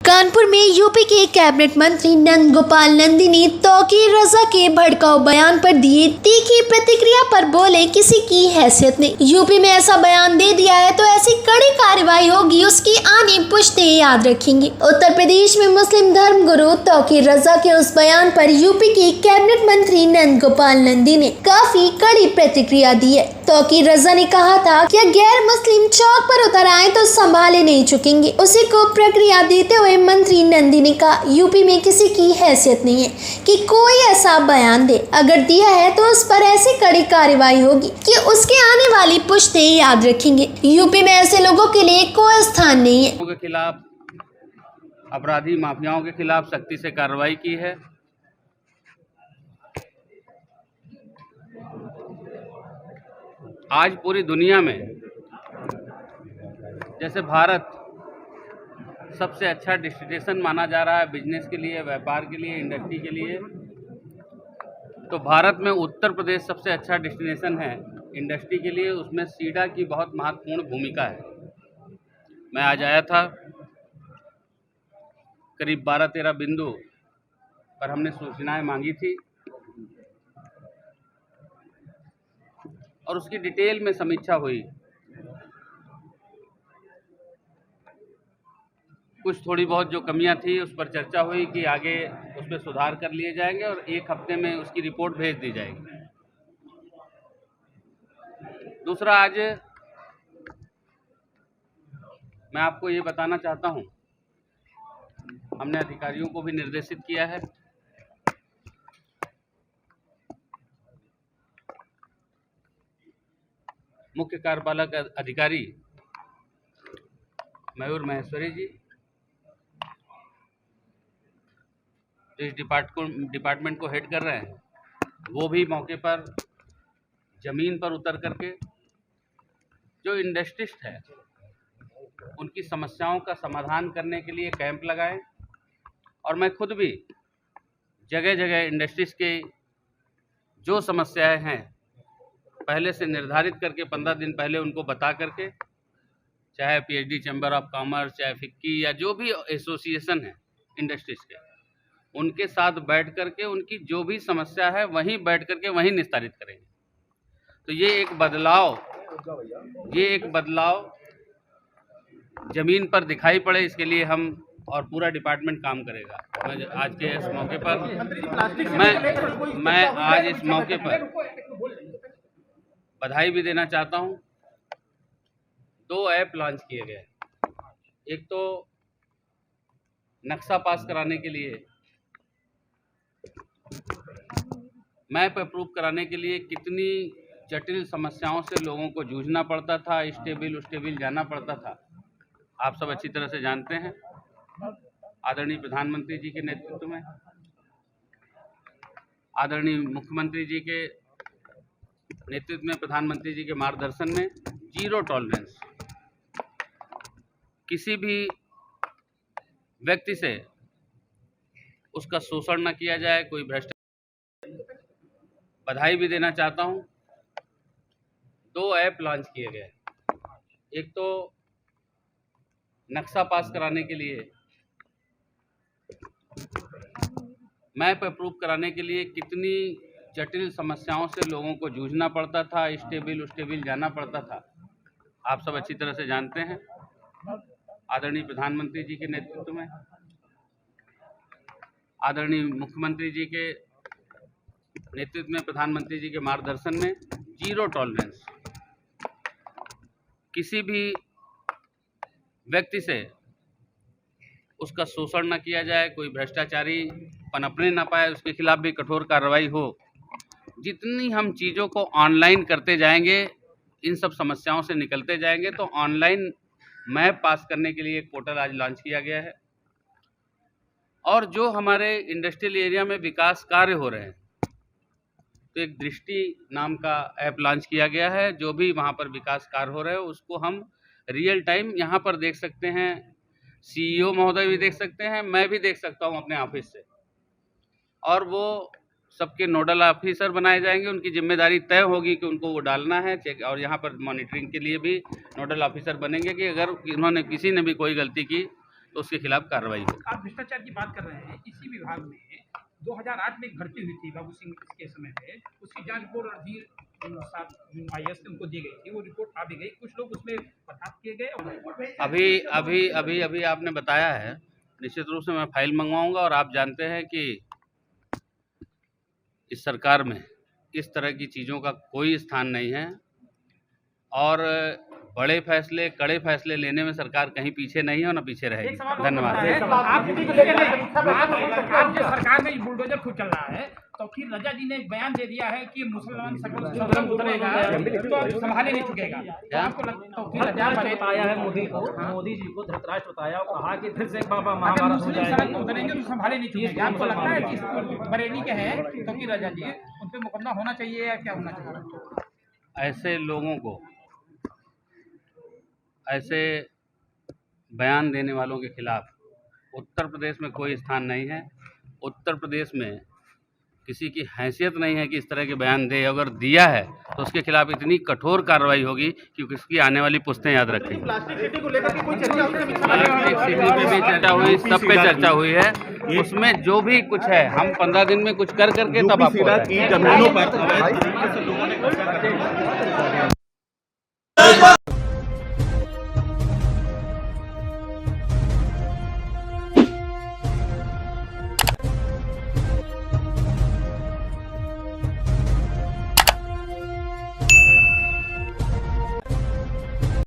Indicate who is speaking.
Speaker 1: कानपुर में यूपी के कैबिनेट मंत्री नंद गोपाल नंदी ने तौकीर रजा के भड़काऊ बयान पर दिए तीखी प्रतिक्रिया पर बोले, किसी की हैसियत नहीं। यूपी में ऐसा बयान दे दिया है तो ऐसी कड़ी कार्रवाई होगी, उसकी आनी पुश्ते याद रखेंगे। उत्तर प्रदेश में मुस्लिम धर्म गुरु तौकीर रजा के उस बयान पर यूपी के कैबिनेट मंत्री नंद गोपाल नंदी ने काफी कड़ी प्रतिक्रिया दी है। तौकीर रजा ने कहा था कि गैर मुस्लिम चौक पर उतर आए तो संभाले नहीं चुकेंगे। उसी को प्रक्रिया देते हुए मंत्री नंदी ने कहा, यूपी में किसी की हैसियत नहीं है कि कोई ऐसा बयान दे, अगर दिया है तो उस पर ऐसी कड़ी कार्रवाई होगी कि उसके आने वाली पुश्ते याद रखेंगे। यूपी में ऐसे लोगों के लिए कोई स्थान नहीं है।
Speaker 2: के खिलाफ, अपराधी माफियाओं के खिलाफ सख्ती से कार्रवाई की है। आज पूरी दुनिया में जैसे भारत सबसे अच्छा डेस्टिनेशन माना जा रहा है बिजनेस के लिए, व्यापार के लिए, इंडस्ट्री के लिए, तो भारत में उत्तर प्रदेश सबसे अच्छा डेस्टिनेशन है इंडस्ट्री के लिए। उसमें सीडा की बहुत महत्वपूर्ण भूमिका है। मैं आज आया था, करीब 12-13 बिंदु पर हमने सूचनाएं मांगी थी और उसकी डिटेल में समीक्षा हुई। कुछ थोड़ी बहुत जो कमियां थी उस पर चर्चा हुई कि आगे उस पर सुधार कर लिए जाएंगे और 1 हफ्ते में उसकी रिपोर्ट भेज दी जाएगी। दूसरा, आज मैं आपको ये बताना चाहता हूं, हमने अधिकारियों को भी निर्देशित किया है मुख्य कार्यपालक अधिकारी मयूर महेश्वरी जी जो इस डिपार्टमेंट को हेड कर रहे हैं, वो भी मौके पर ज़मीन पर उतर करके जो इंडस्ट्रिस्ट है उनकी समस्याओं का समाधान करने के लिए कैंप लगाएं। और मैं खुद भी जगह जगह इंडस्ट्रीज के जो समस्याएं हैं पहले से निर्धारित करके 15 दिन पहले उनको बता करके, चाहे पीएचडी चैम्बर ऑफ कॉमर्स, चाहे फिक्की या जो भी एसोसिएशन है इंडस्ट्रीज के, उनके साथ बैठ करके उनकी जो भी समस्या है वहीं बैठ करके वहीं निस्तारित करेंगे। तो ये एक बदलाव ज़मीन पर दिखाई पड़े, इसके लिए हम और पूरा डिपार्टमेंट काम करेगा। मैं आज के इस मौके पर बधाई भी देना चाहता हूं। 2 ऐप लॉन्च किए गए। एक तो नक्शा पास कराने के लिए, मैप अप्रूव कराने के लिए कितनी जटिल समस्याओं से लोगों को जूझना पड़ता था, स्टेबिल जाना पड़ता था, आप सब अच्छी तरह से जानते हैं। आदरणीय प्रधानमंत्री जी के नेतृत्व में, आदरणीय मुख्यमंत्री जी के नेतृत्व में, प्रधानमंत्री जी के मार्गदर्शन में जीरो टॉलरेंस, किसी भी व्यक्ति से उसका शोषण न किया जाए, कोई भ्रष्टाचार। बधाई भी देना चाहता हूं, 2 ऐप लॉन्च किए गए। एक तो नक्शा पास कराने के लिए, मैप अप्रूव कराने के लिए कितनी जटिल समस्याओं से लोगों को जूझना पड़ता था, स्टेबिल जाना पड़ता था, आप सब अच्छी तरह से जानते हैं। आदरणीय प्रधानमंत्री जी के नेतृत्व में, आदरणीय मुख्यमंत्री जी के नेतृत्व में, प्रधानमंत्री जी के मार्गदर्शन में जीरो टॉलरेंस, किसी भी व्यक्ति से उसका शोषण न किया जाए, कोई भ्रष्टाचारी पनपने न पाए, उसके खिलाफ भी कठोर कार्रवाई हो। जितनी हम चीज़ों को ऑनलाइन करते जाएंगे, इन सब समस्याओं से निकलते जाएंगे। तो ऑनलाइन मैप पास करने के लिए एक पोर्टल आज लॉन्च किया गया है। और जो हमारे इंडस्ट्रियल एरिया में विकास कार्य हो रहे हैं, तो एक दृष्टि नाम का ऐप लॉन्च किया गया है। जो भी वहाँ पर विकास कार्य हो रहे हैं उसको हम रियल टाइम यहाँ पर देख सकते हैं। सीईओ महोदय भी देख सकते हैं, मैं भी देख सकता हूँ अपने ऑफिस से। और वो सबके नोडल ऑफिसर बनाए जाएंगे, उनकी जिम्मेदारी तय होगी कि उनको वो डालना है चेक। और यहाँ पर मॉनिटरिंग के लिए भी नोडल ऑफिसर बनेंगे कि अगर इन्होंने किसी ने भी कोई गलती की तो उसके खिलाफ कार्रवाई हो।
Speaker 3: आप भ्रष्टाचार की बात कर रहे हैं, इसी विभाग में 2008 में एक भर्ती हुई थी बाबू सिंह के समय में, उसकी जांच रिपोर्ट रणधीर साहब IAS उनको दी गई थी, वो रिपोर्ट आ भी गई, कुछ लोग उसमें बर्खास्त किए गए।
Speaker 2: अभी आपने बताया है, निश्चित रूप से मैं फाइल मंगवाऊंगा। और आप जानते हैं कि इस सरकार में इस तरह की चीज़ों का कोई स्थान नहीं है और बड़े फैसले, कड़े फैसले लेने में सरकार कहीं पीछे नहीं है और न पीछे रहेगी। धन्यवाद।
Speaker 3: आप जो सरकार में बुलडोजर खुद चल रहा है, तो फिर रजा जी ने एक बयान दे दिया है कि मुसलमान सदन उतरेगा तो संभाले नहीं चुकेगा। तो आपको लगता है फिर रजा
Speaker 4: बताया है मोदी जी को धृतराष्ट्र बताया और कहा कि फिर से एक बाबा
Speaker 3: अगर
Speaker 4: महाभारत हो
Speaker 3: मुस्लिम
Speaker 4: जाएगा।
Speaker 3: सड़क उतरेंगे तो संभाले नहीं चुकेगा। आपको लगता है कि बरेली के हैं तो फिर रजा जी उन पर मुकदमा होना चाहिए या क्या होना चाहिए?
Speaker 2: ऐसे लोगों को, ऐसे बयान देने वालों के खिलाफ उत्तर प्रदेश में कोई स्थान नहीं है। उत्तर प्रदेश में किसी की हैसियत नहीं है कि इस तरह के बयान दे। अगर दिया है तो उसके खिलाफ इतनी कठोर कार्रवाई होगी कि उसकी आने वाली पुश्तें याद रखेंगी।
Speaker 3: प्लास्टिक सिटी को लेकर के कोई चर्चा
Speaker 2: प्लास्टिक सिटी पे भी चर्चा हुई, सब पे चर्चा हुई है। उसमें जो भी कुछ है हम 15 दिन में कुछ कर करके तब आपको